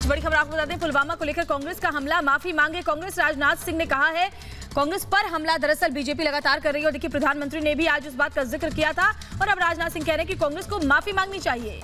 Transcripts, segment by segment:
बड़ी खबर आपको बता दें, पुलवामा को लेकर कांग्रेस का हमला, माफी मांगे कांग्रेस। राजनाथ सिंह ने कहा है कांग्रेस पर हमला दरअसल बीजेपी लगातार कर रही है। और देखिए प्रधानमंत्री ने भी आज उस बात का जिक्र किया था और अब राजनाथ सिंह कह रहे हैं कि कांग्रेस को माफी मांगनी चाहिए।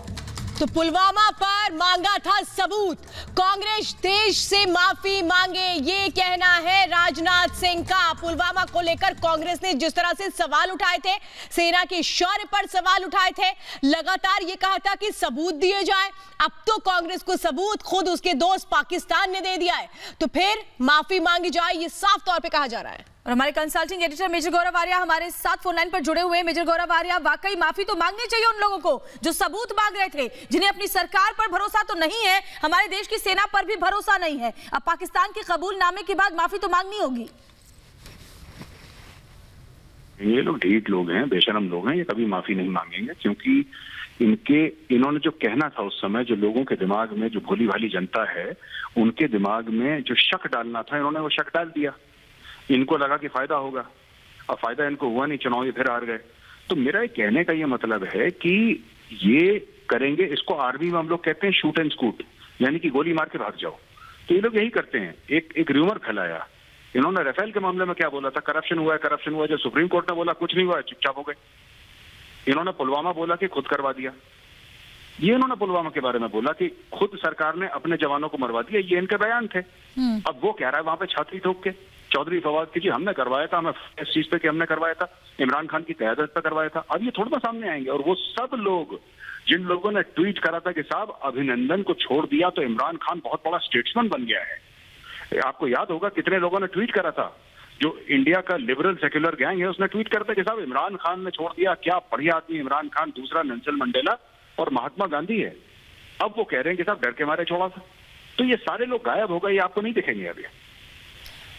तो पुलवामा पर मांगा था सबूत, कांग्रेस देश से माफी मांगे, ये कहना है राजनाथ सिंह का। पुलवामा को लेकर कांग्रेस ने जिस तरह से सवाल उठाए थे, सेना के शौर्य पर सवाल उठाए थे, लगातार ये कहा था कि सबूत दिए जाए। अब तो कांग्रेस को सबूत खुद उसके दोस्त पाकिस्तान ने दे दिया है, तो फिर माफी मांगी जाए, ये साफ तौर पे कहा जा रहा है। और हमारे कंसल्टिंग एडिटर मेजर गौरव आर्या हमारे साथ फोन लाइन पर जुड़े हुए हैं। मेजर गौरव आर्या, वाकई माफी तो मांगनी चाहिए उन लोगों को जो सबूत मांग रहे थे, जिन्हें अपनी सरकार पर भरोसा तो नहीं है, हमारे देश की सेना पर भी भरोसा नहीं है। अब पाकिस्तान के कबूलनामे के बाद माफी तो मांगनी होगी। ये लोग ढीठ लोग हैं, बेशरम लोग हैं, ये कभी माफी नहीं मांगेंगे, क्योंकि इन्होंने जो कहना था उस समय, जो लोगों के दिमाग में, जो भोली भाली जनता है उनके दिमाग में जो शक डालना था, इन्होंने वो शक डाल दिया। इनको लगा कि फायदा होगा, अब फायदा इनको हुआ नहीं, चुनाव ये फिर हार गए। तो मेरा ये कहने का ये मतलब है कि ये करेंगे, इसको आर्मी में हम लोग कहते हैं शूट एंड स्कूट, यानी कि गोली मार के भाग जाओ। तो ये लोग यही करते हैं। एक र्यूमर फैलाया इन्होंने, राफेल के मामले में क्या बोला था, करप्शन हुआ है, करप्शन हुआ है। जब सुप्रीम कोर्ट ने बोला कुछ नहीं हुआ, चुपचाप हो गए। इन्होंने पुलवामा बोला कि खुद करवा दिया। ये इन्होंने पुलवामा के बारे में बोला कि खुद सरकार ने अपने जवानों को मरवा दिया, ये इनके बयान थे। अब वो कह रहा है वहां पे छाती ठोक के, चौधरी फवाद की जी हमने करवाया था, हमें इस चीज पे कि हमने करवाया था, इमरान खान की क़यादत पे करवाया था। अब ये थोड़ा सा सामने आएंगे और वो सब लोग जिन लोगों ने ट्वीट करा था कि साहब अभिनंदन को छोड़ दिया तो इमरान खान बहुत बड़ा स्टेट्समैन बन गया है। आपको याद होगा कितने लोगों ने ट्वीट करा था, जो इंडिया का लिबरल सेक्युलर गैंग है उसने ट्वीट करता कि साहब इमरान खान ने छोड़ दिया, क्या बढ़िया आदमी इमरान खान, दूसरा नेल्सन मंडेला और महात्मा गांधी है। अब वो कह रहे हैं कि साहब डर के मारे छोड़ा था। तो ये सारे लोग गायब हो गए, ये आपको नहीं दिखेंगे अभी।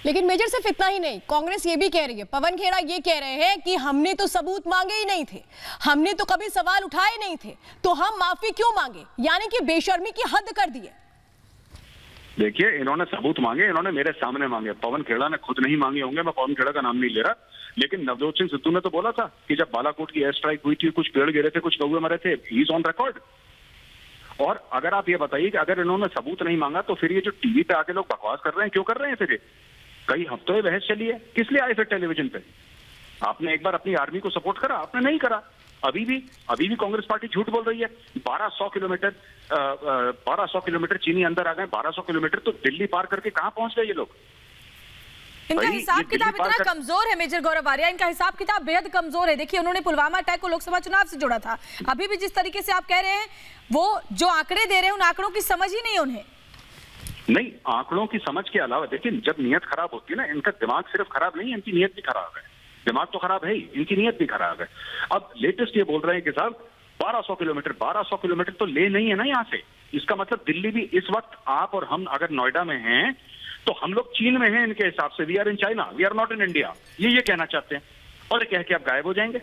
लेकिन मेजर सिर्फ इतना ही नहीं, कांग्रेस ये भी कह रही है, पवन खेड़ा ये कह रहे हैं कि हमने तो सबूत मांगे ही नहीं थे, हमने तो कभी सवाल उठाए नहीं थे, तो हम माफी क्यों मांगे, यानी कि बेशर्मी की हद कर दी है। देखिए इन्होंने सबूत मांगे, इन्होंने मेरे सामने मांगे, पवन खेड़ा ने खुद नहीं मांगे होंगे, मैं पवन खेड़ा का नाम नहीं ले रहा, लेकिन नवजोत सिंह सिद्धू ने तो बोला था कि जब बालाकोट की एयर स्ट्राइक हुई थी, कुछ पेड़ गिरे थे, कुछ कौवे मरे थे, ही इज ऑन रिकॉर्ड। और अगर आप ये बताइए कि अगर इन्होंने सबूत नहीं मांगा तो फिर ये जो टीवी पे आके लोग बकवास कर रहे हैं, क्यों कर रहे हैं? फिर कई हफ्तों में बहस चली है, किस लिए आए फिर टेलीविजन पे? आपने एक बार अपनी आर्मी को सपोर्ट करा, आपने नहीं करा। अभी भी कांग्रेस पार्टी झूठ बोल रही है। 1200 किलोमीटर चीनी अंदर आ गए, 1200 किलोमीटर तो दिल्ली पार करके कहां पहुंच गए ये लोग? इनका हिसाब किताब इतना कमजोर है मेजर गौरव आर्या, इनका हिसाब किताब बेहद कमजोर है। देखिए उन्होंने पुलवामा अटैक को लोकसभा चुनाव से जोड़ा था, अभी भी जिस तरीके से आप कह रहे हैं, वो जो आंकड़े दे रहे हैं उन आंकड़ों की समझ ही नहीं उन्हें। नहीं, आंकड़ों की समझ के अलावा देखिए, जब नियत खराब होती है ना, इनका दिमाग सिर्फ खराब नहीं है, इनकी नियत भी खराब है। दिमाग तो खराब है ही, इनकी नियत भी खराब है। अब लेटेस्ट ये बोल रहे हैं कि साहब 1200 किलोमीटर तो ले नहीं है ना यहाँ से। इसका मतलब दिल्ली भी इस वक्त, आप और हम अगर नोएडा में हैं तो हम लोग चीन में हैं इनके हिसाब से। We are in China, we are not in India, ये कहना चाहते हैं। और ये कह के आप गायब हो जाएंगे,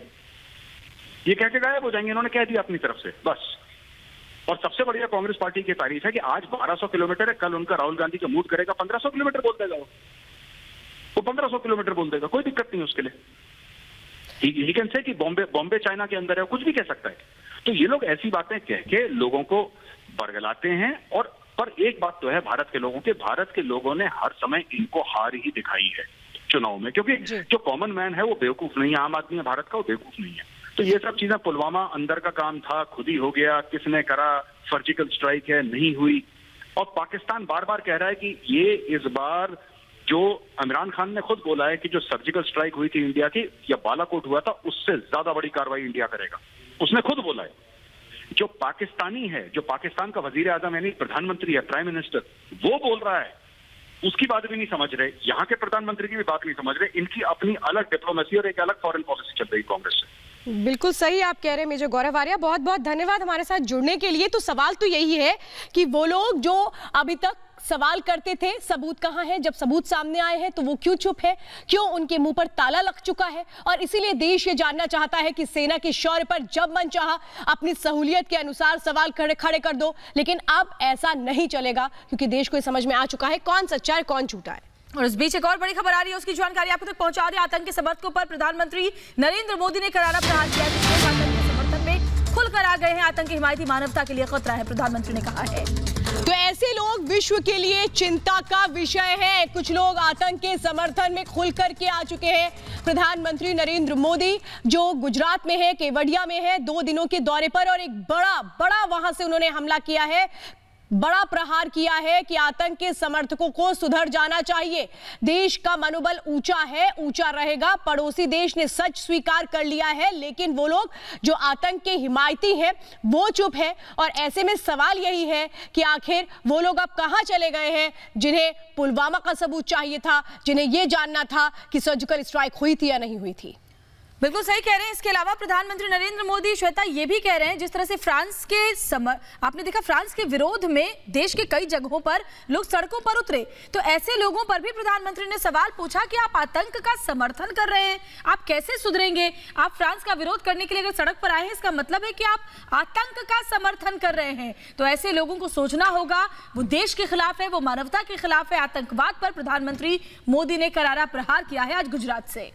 ये कह के गायब हो जाएंगे, इन्होंने कह दिया अपनी तरफ से बस। और सबसे बढ़िया कांग्रेस पार्टी की तारीफ है कि आज 1200 किलोमीटर है, कल उनका राहुल गांधी का मूड करेगा 1500 किलोमीटर बोल देगा, वो 1500 किलोमीटर बोल देगा, कोई दिक्कत नहीं उसके लिए। ही कैन से कि बॉम्बे चाइना के अंदर है, कुछ भी कह सकता है। तो ये लोग ऐसी बातें कह के लोगों को बरगलाते हैं। और पर एक बात तो है भारत के लोगों के, भारत के लोगों ने हर समय इनको हार ही दिखाई है चुनाव में, क्योंकि जो कॉमन मैन है वो बेवकूफ नहीं है, आम आदमी है भारत का, वो बेवकूफ नहीं है। तो ये सब चीजें, पुलवामा अंदर का काम था, खुद ही हो गया, किसने करा, सर्जिकल स्ट्राइक है, नहीं हुई। और पाकिस्तान बार बार कह रहा है कि ये इस बार जो इमरान खान ने खुद बोला है कि जो सर्जिकल स्ट्राइक हुई थी इंडिया की, या बालाकोट हुआ था, उससे ज्यादा बड़ी कार्रवाई इंडिया करेगा, उसने खुद बोला है। जो पाकिस्तानी है, जो पाकिस्तान का वजीर आजम यानी प्रधानमंत्री है, प्राइम मिनिस्टर, वो बोल रहा है, उसकी बात भी नहीं समझ रहे, यहाँ के प्रधानमंत्री की भी बात नहीं समझ रहे। इनकी अपनी अलग डिप्लोमेसी और एक अलग फॉरेन पॉलिसी चल रही कांग्रेस से। बिल्कुल सही आप कह रहे हैं मेजर गौरव आर्या, बहुत बहुत धन्यवाद हमारे साथ जुड़ने के लिए। तो सवाल तो यही है कि वो लोग जो अभी तक सवाल करते थे सबूत कहां है, जब सबूत सामने आए हैं तो वो क्यों चुप है, क्यों उनके मुंह पर ताला लग चुका है? और इसीलिए देश ये जानना चाहता है कि सेना के शौर्य पर जब मन चाहा अपनी सहूलियत के अनुसार सवाल खड़े कर दो, लेकिन अब ऐसा नहीं चलेगा, क्योंकि देश को समझ में आ चुका है कौन सच्चा है कौन झूठा है। और इस बीच एक और बड़ी खबर आ रही है, उसकी जानकारी आपको तक पहुंचा रहे। आतंक के समर्थकों पर प्रधानमंत्री नरेंद्र मोदी ने करारा प्रहार किया। आतंक के समर्थन में खुलकर आ गए हैं, आतंक की हिमायती मानवता के लिए खतरा है, प्रधानमंत्री ने कहा है। तो ऐसे लोग विश्व के लिए चिंता का विषय है। कुछ लोग आतंक के समर्थन में खुल करके आ चुके हैं। प्रधानमंत्री नरेंद्र मोदी जो गुजरात में है, केवड़िया में है, 2 दिनों के दौरे पर, और एक बड़ा वहां से उन्होंने हमला किया है, बड़ा प्रहार किया है कि आतंक के समर्थकों को सुधर जाना चाहिए। देश का मनोबल ऊंचा है, ऊंचा रहेगा। पड़ोसी देश ने सच स्वीकार कर लिया है, लेकिन वो लोग जो आतंक के हिमायती हैं वो चुप है। और ऐसे में सवाल यही है कि आखिर वो लोग अब कहां चले गए हैं, जिन्हें पुलवामा का सबूत चाहिए था, जिन्हें यह जानना था कि सर्जिकल स्ट्राइक हुई थी या नहीं हुई थी। बिल्कुल सही कह रहे हैं। इसके अलावा प्रधानमंत्री नरेंद्र मोदी, श्वेता, ये भी कह रहे हैं, जिस तरह से फ्रांस के आपने देखा फ्रांस के विरोध में देश के कई जगहों पर लोग सड़कों पर उतरे, तो ऐसे लोगों पर भी प्रधानमंत्री ने सवाल पूछा कि आप आतंक का समर्थन कर रहे हैं, आप कैसे सुधरेंगे? आप फ्रांस का विरोध करने के लिए अगर सड़क पर आए हैं, इसका मतलब है कि आप आतंक का समर्थन कर रहे हैं। तो ऐसे लोगों को सोचना होगा, वो देश के खिलाफ है, वो मानवता के खिलाफ है। आतंकवाद पर प्रधानमंत्री मोदी ने करारा प्रहार किया है आज गुजरात से।